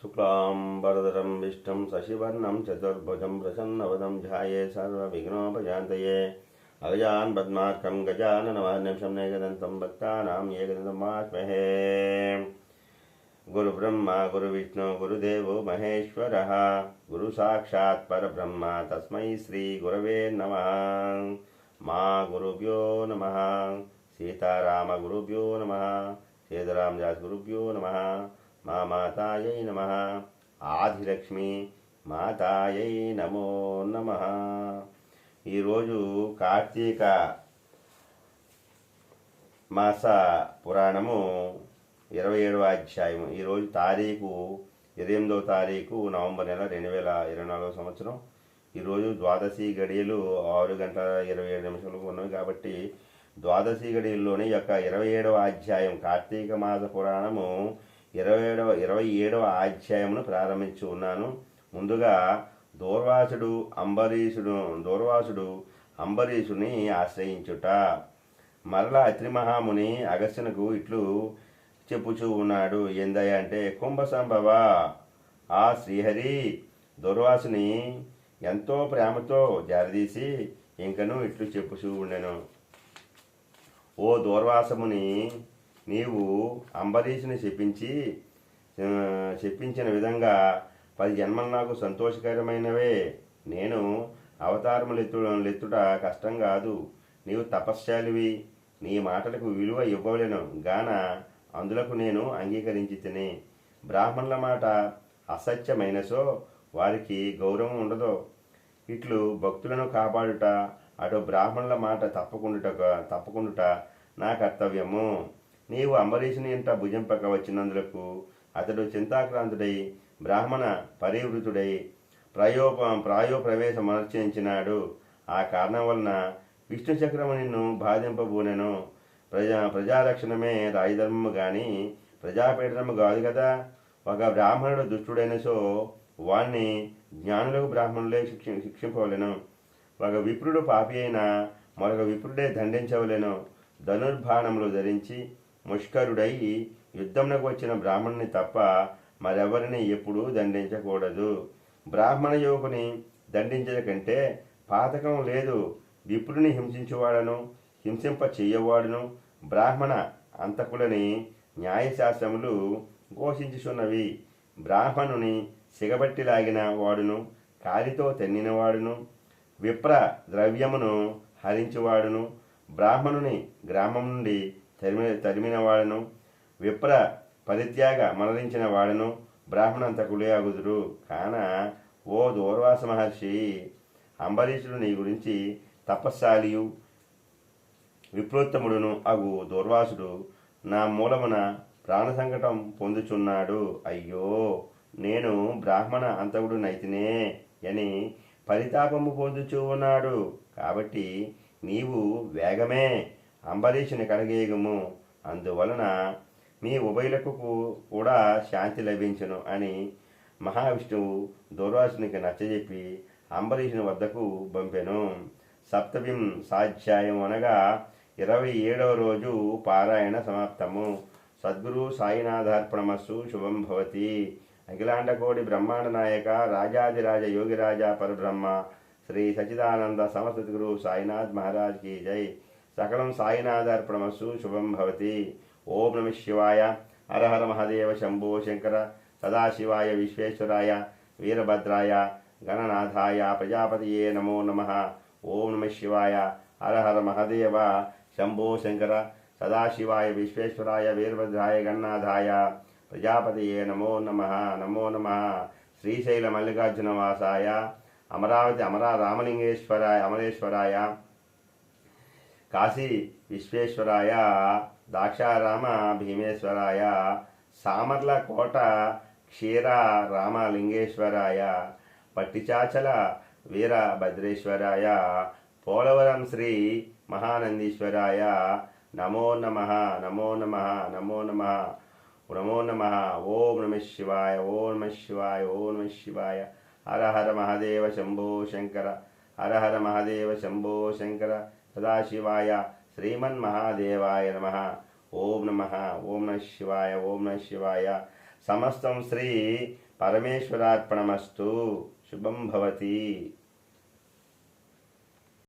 शुक्लाम्बरधरं विष्णुं शशिवर्णं चतुर्भुजं प्रसन्नवदनं ध्याये सर्वविघ्नोपशान्तये अगजान् पद्मार्कं गजाननमहर्निशं एकदन्तं भक्तानां एकदन्तमास्महे। गुरुब्रह्मा गुरुविष्णु गुरुदेवो महेश्वरः गुरुसाक्षात् परब्रह्म तस्मै श्रीगुरवे नमः। मा गुरुभ्यो नमः। सीतारामगुरुभ्यो नमः। सीतारामदासगुरुभ्यो नमः। మా మాతాయై నమః। ఆదిలక్ష్మి మాతాయై నమో నమః। ఈరోజు కార్తీక మాస పురాణము 27వ అధ్యాయము। ఈరోజు తారీఖు 28వ తారీఖు నవంబర్ నెల 2024 సంవత్సరం। ఈరోజు ద్వాదశి గడియలు 6:27 ఉన్నవి కాబట్టి ద్వాదశి గడియల్లోని యొక్క 27వ అధ్యాయం కార్తీక మాస పురాణము 27వ అధ్యాయమును ప్రారంభించి ఉన్నాను। ముందుగా దూర్వాసుడు అంబరీషుని ఆశ్రయించుట। మరలా అత్రి మహాముని అగస్త్యునకు ఇట్లు చెప్పుచూ ఉన్నాడు। ఏందయ్య అంటే, కుంభ సంభవ ఆ శ్రీహరి దూర్వాసుని ఎంతో ప్రేమతో జారదీసి ఇంకను ఇట్లు చెప్పుచూ ఉండెను। ఓ దూర్వాసముని, నీవు అంబరీషుని చెప్పించిన విధంగా 10 జన్మలు నాకు సంతోషకరమైనవే। నేను అవతారములెత్తుట కష్టం కాదు। నీవు తపశ్శాలివి, నీ మాటలకు విలువ ఇవ్వలేను గాన అందులకు నేను అంగీకరించి తిని। బ్రాహ్మణుల మాట అసత్యమైనసో వారికి గౌరవం ఉండదు। ఇట్లు భక్తులను కాపాడుట, అటు బ్రాహ్మణుల మాట తప్పకుండుట నా కర్తవ్యము। నీవు అంబరీషుని ఇంట భుజింపక వచ్చినందులకు అతడు చింతాక్రాంతుడై బ్రాహ్మణ పరివృతుడై ప్రాయోప్రవేశమర్చించినాడు। ఆ కారణం వలన విష్ణు చక్రము నిన్ను బాధింపబూనెను। ప్రజారక్షణమే రాజధర్మము గాని ప్రజాపీడనము కాదు కదా। ఒక బ్రాహ్మణుడు దుష్టుడైన సో వాణ్ణి జ్ఞానులకు బ్రాహ్మణులే శిక్షింపవలెను। ఒక విప్రుడు పాపి అయినా మరొక విప్రుడే దండించవలెను। ధనుర్బాణములు ధరించి ముష్కరుడై యుద్ధంలోకి వచ్చిన బ్రాహ్మణుని తప్ప మరెవరిని ఎప్పుడూ దండించకూడదు। బ్రాహ్మణ యువకుని దండించట కంటే పాతకం లేదు। విప్రుని హింసించువాడను హింసింప చెయ్యవాడును బ్రాహ్మణ అంతకులని న్యాయశాస్త్రములు ఘోషించుచున్నవి। బ్రాహ్మణుని సిగబట్టి లాగిన వాడును కాలితో తన్నిన వాడును విప్ర ద్రవ్యమును హరించువాడును బ్రాహ్మణుని గ్రామం నుండి తరిమిన వాడును విప్ర పరిత్యాగ మరణించిన వాడును బ్రాహ్మణంతకులే అగుదురు కాన ఓ దూర్వాస మహర్షి, అంబరీషుడు నీ గురించి తపస్శాలియు విప్రోత్తముడును అగు దూర్వాసుడు నా మూలమున ప్రాణ సంకటం పొందుచున్నాడు। అయ్యో, నేను బ్రాహ్మణ అంతకుడు నైతినే అని పరితాపము పొందుచూ ఉన్నాడు। కాబట్టి నీవు వేగమే అంబరీషుని కడగేయగము, అందువలన మీ ఉభయులకు కూడా శాంతి లభించును అని మహావిష్ణువు దూర్వాసునికి నచ్చజెప్పి అంబరీషుని వద్దకు పంపెను। సప్తవిం సాధ్యాయం అనగా 27వ రోజు పారాయణ సమాప్తము। సద్గురు సాయినాథార్పణమస్సు శుభం భవతి। అఖిలాండకోటి బ్రహ్మాండ నాయక రాజాదిరాజ యోగిరాజా పరబ్రహ్మ శ్రీ సచిదానంద సమస్త గురు సాయినాథ్ మహారాజ్ की जय। सकलं साईनाथार्पणमस्तु शुभं भवति। ओम नमः शिवाय। हर हर महादेव शंभो शंकर। सदाशिवाय विश्वेश्वराय वीरभद्राय गणनाथाय प्रजापतये नमो नमः। ओम नमः शिवाय। हर हर महादेव शंभो शंकर। सदाशिवाय विश्वेश्वराय वीरभद्राय गणनाथाय प्रजापतये नमो नमः। नमो नमः। श्रीशैल मल्लिकार्जुन वासाय अमरावती अमरा रामलिंगेश्वराय अमरेश्वराय काशी विश्वेश्वराय दाक्षाराम भीमेश्वराय सामर्ल कोट क्षीर रामलिंगेश्वराय पट्टिचाचल वीरभद्रेश्वराय पोलवरम श्री महानंदीश्वराय नमो नमः। नमो नमः। नमो नमः। नमो नमः। ओम नमः शिवाय। ओम नमः शिवाय। ओम नमः शिवाय। हर हर महादेव शंभो शंकर। हर हर महादेव शंभो शंकर। सदाशिवाय श्रीमन्महादेवाय नमः। ओम नमः। ओम नमः शिवाय। ओम नमः शिवाय। समस्तं श्री పరమేశ్వరార్పణమస్తు. శుభం భవతి.